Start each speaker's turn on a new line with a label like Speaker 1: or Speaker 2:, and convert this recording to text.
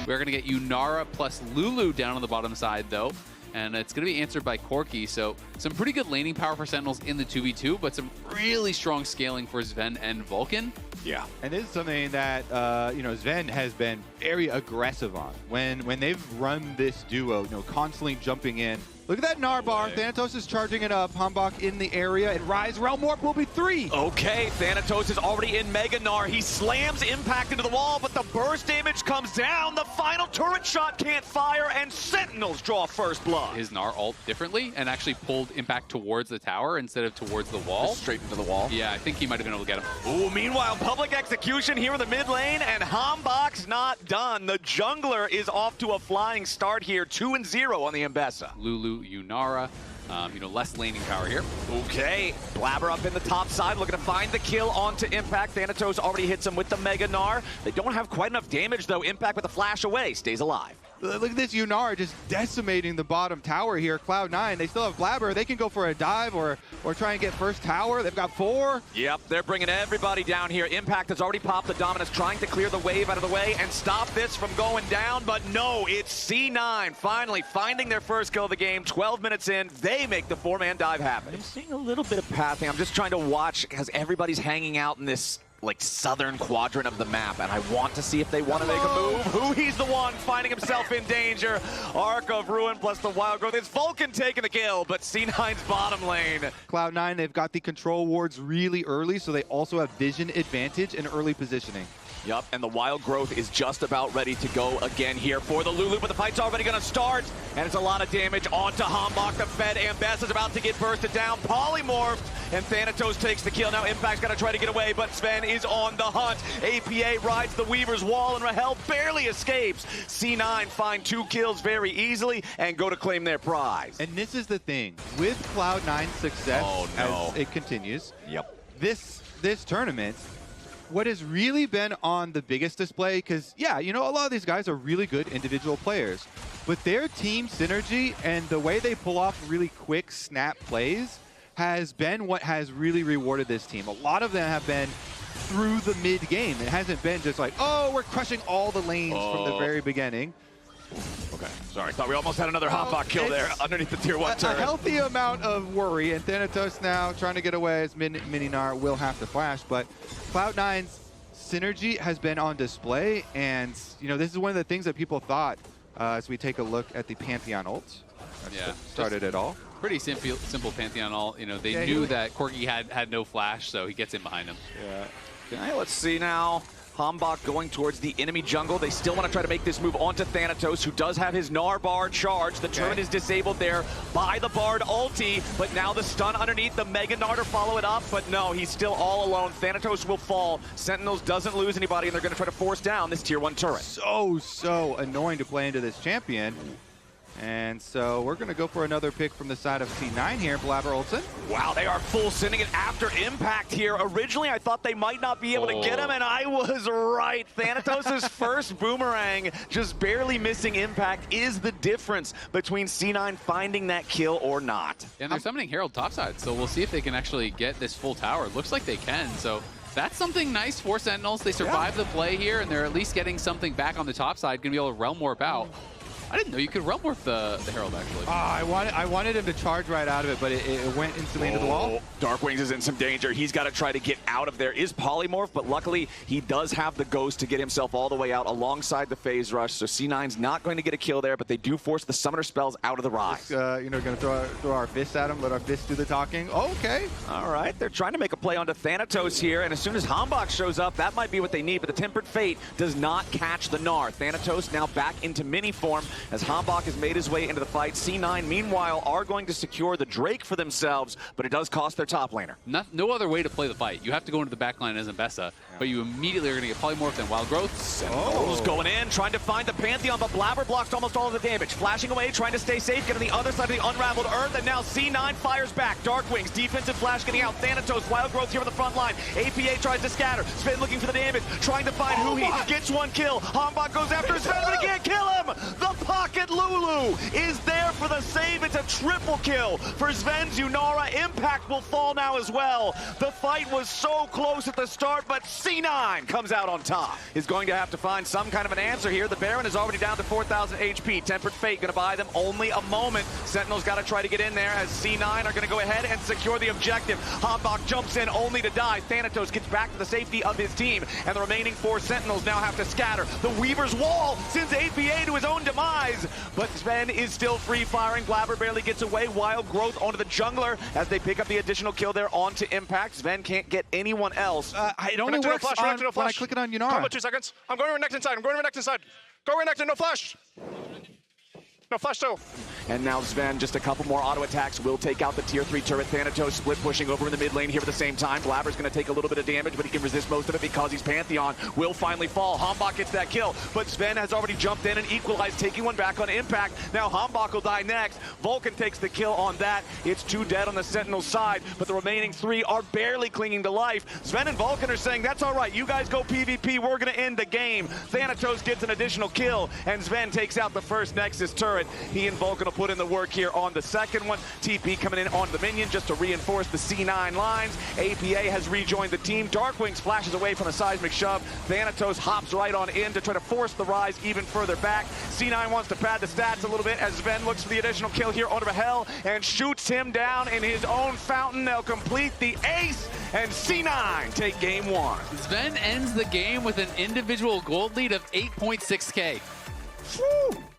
Speaker 1: We're going to get Yunara plus Lulu down on the bottom side, though. And it's going to be answered by Corki. So some pretty good laning power for Sentinels in the 2v2, but some really strong scaling for Sven and Vulcan.
Speaker 2: Yeah.
Speaker 3: And this is something that, Sven has been very aggressive on. When they've run this duo, constantly jumping in. Look at that Gnar bar. Thanatos is charging it up. Hambach in the area, and Rise Realm Warp will be 3.
Speaker 2: Okay, Thanatos is already in Mega Gnar. He slams Impact into the wall, but the burst damage comes down. The final turret shot can't fire, and Sentinels draw first blood.
Speaker 1: His Gnar ult differently and actually pulled Impact towards the tower instead of towards the wall.
Speaker 2: Just straight into the wall.
Speaker 1: Yeah, I think he might have been able to get him.
Speaker 2: Ooh, meanwhile, public execution here in the mid lane, and Hambach's not done. The jungler is off to a flying start here, 2-0 on the Mbessa.
Speaker 1: Lulu, Yunara, less laning power here.
Speaker 2: Okay, Blabber up in the top side, looking to find the kill onto Impact. Thanatos already hits him with the Mega Gnar. They don't have quite enough damage, though. Impact with a flash away, stays alive.
Speaker 3: Look at this Yunara just decimating the bottom tower here. Cloud9, they still have Blabber. They can go for a dive or try and get first tower. They've got 4.
Speaker 2: Yep, they're bringing everybody down here. Impact has already popped the Dominus, trying to clear the wave out of the way and stop this from going down, but no, it's C9 finally finding their first kill of the game. 12 minutes in, they make the 4-man dive happen. I'm seeing a little bit of pathing. I'm just trying to watch because everybody's hanging out in this southern quadrant of the map, and I want to see if they want to make a move. Who he's the one finding himself in danger. Arc of Ruin plus the Wild Growth. It's Vulcan taking the kill, but C9's bottom lane.
Speaker 3: Cloud9, they've got the control wards really early, so they also have vision advantage and early positioning.
Speaker 2: Yep, and the Wild Growth is just about ready to go again here for the Lulu, but the fight's already going to start, and it's a lot of damage onto Hambach. The Fed Ambess is about to get bursted down, polymorphed, and Thanatos takes the kill. Now Impact's going to try to get away, but Sven is on the hunt. APA rides the Weaver's wall, and Rahel barely escapes. C9 find 2 kills very easily and go to claim their prize.
Speaker 3: And this is the thing, with Cloud9's success as it continues, this tournament, what has really been on the biggest display, because, a lot of these guys are really good individual players, but their team synergy and the way they pull off really quick snap plays has been what has really rewarded this team. A lot of them have been through the mid-game. It hasn't been just like, oh, we're crushing all the lanes from the very beginning.
Speaker 2: Okay, sorry. Thought we almost had another Hambach kill there underneath the tier 1 turret.
Speaker 3: A healthy amount of worry, and Thanatos now trying to get away as Mini Gnar will have to flash, but Cloud9's synergy has been on display, and this is one of the things that people thought as we take a look at the Pantheon ult. Started it all.
Speaker 1: Pretty simple Pantheon ult. They knew that Corki had no flash, so he gets in behind him.
Speaker 2: Yeah. Okay, let's see now. Hambach going towards the enemy jungle. They still want to try to make this move onto Thanatos, who does have his Gnar bar charged. The turret is disabled there by the Bard ulti, but now the stun underneath the Mega Gnar to follow it up, but no, he's still all alone. Thanatos will fall. Sentinels doesn't lose anybody, and they're going to try to force down this tier 1 turret.
Speaker 3: So annoying to play into this champion. And so we're going to go for another pick from the side of C9 here, Blabber Olsen.
Speaker 2: Wow, they are full sending it after Impact here. Originally, I thought they might not be able to get him, and I was right. Thanatos' first boomerang, just barely missing Impact, is the difference between C9 finding that kill or not.
Speaker 1: And they're summoning Herald topside, so we'll see if they can actually get this full tower. It looks like they can, so that's something nice for Sentinels. They survive the play here, and they're at least getting something back on the top side, going to be able to Realm Warp out. I didn't know you could Realm Warp the Herald, actually.
Speaker 3: I wanted him to charge right out of it, but it went instantly into the wall.
Speaker 2: Darkwings is in some danger. He's got to try to get out of there. Is polymorph, but luckily he does have the ghost to get himself all the way out alongside the phase rush. So C9's not going to get a kill there, but they do force the summoner spells out of the Rise.
Speaker 3: Going to throw our fists at him, let our fists do the talking. Okay.
Speaker 2: All right, they're trying to make a play onto Thanatos here, and as soon as Hambach shows up, that might be what they need, but the Tempered Fate does not catch the Gnar. Thanatos now back into mini form as Hambach has made his way into the fight. C9, meanwhile, are going to secure the Drake for themselves, but it does cost their top laner.
Speaker 1: No other way to play the fight. You have to go into the backline as Mbessa, but you immediately are going to get polymorphed and Wild Growth.
Speaker 2: Sentinels going in, trying to find the Pantheon, but Blabber blocks almost all of the damage. Flashing away, trying to stay safe, getting the other side of the unraveled Earth, and now C9 fires back. Darkwings, defensive flash getting out. Thanatos, Wild Growth here on the front line. APA tries to scatter. Sven looking for the damage, trying to find who he gets 1 kill. Hambach goes after Sven, but he can't kill him! The Pocket Lulu is there for the save. It's a triple kill for Sven's Yunara. Impact will fall now as well. The fight was so close at the start, but C9 comes out on top. Is going to have to find some kind of an answer here. The Baron is already down to 4,000 HP. Tempered Fate going to buy them only a moment. Sentinel's got to try to get in there as C9 are going to go ahead and secure the objective. Hambach jumps in only to die. Thanatos gets back to the safety of his team, and the remaining 4 Sentinels now have to scatter. The Weaver's Wall sends APA to his own demise, but Sven is still free firing. Blabber barely gets away. Wild Growth onto the jungler as they pick up the additional kill there onto Impact. Sven can't get anyone else.
Speaker 3: It only works on, when I click it on Yunara.
Speaker 4: Combo 2 seconds. I'm going next inside. I'm going next inside. Go next and no flash. No flash too.
Speaker 2: And now Sven, just a couple more auto attacks, will take out the tier 3 turret. Thanatos split pushing over in the mid lane here at the same time. Blabber's going to take a little bit of damage, but he can resist most of it because he's Pantheon. Will finally fall. Hambach gets that kill, but Sven has already jumped in and equalized, taking one back on Impact. Now Hambach will die next. Vulcan takes the kill on that. It's 2 dead on the Sentinel side, but the remaining 3 are barely clinging to life. Sven and Vulcan are saying, that's all right, you guys go PvP, we're going to end the game. Thanatos gets an additional kill, and Sven takes out the first Nexus turret. He and Vulcan will put in the work here on the second one. TP coming in on the minion just to reinforce the C9 lines. APA has rejoined the team. Darkwings flashes away from a seismic shove. Thanatos hops right on in to try to force the rise even further back. C9 wants to pad the stats a little bit as Sven looks for the additional kill here onto Rahel and shoots him down in his own fountain. They'll complete the ace, and C9 take game 1.
Speaker 1: Sven ends the game with an individual gold lead of 8.6K.
Speaker 2: Woo!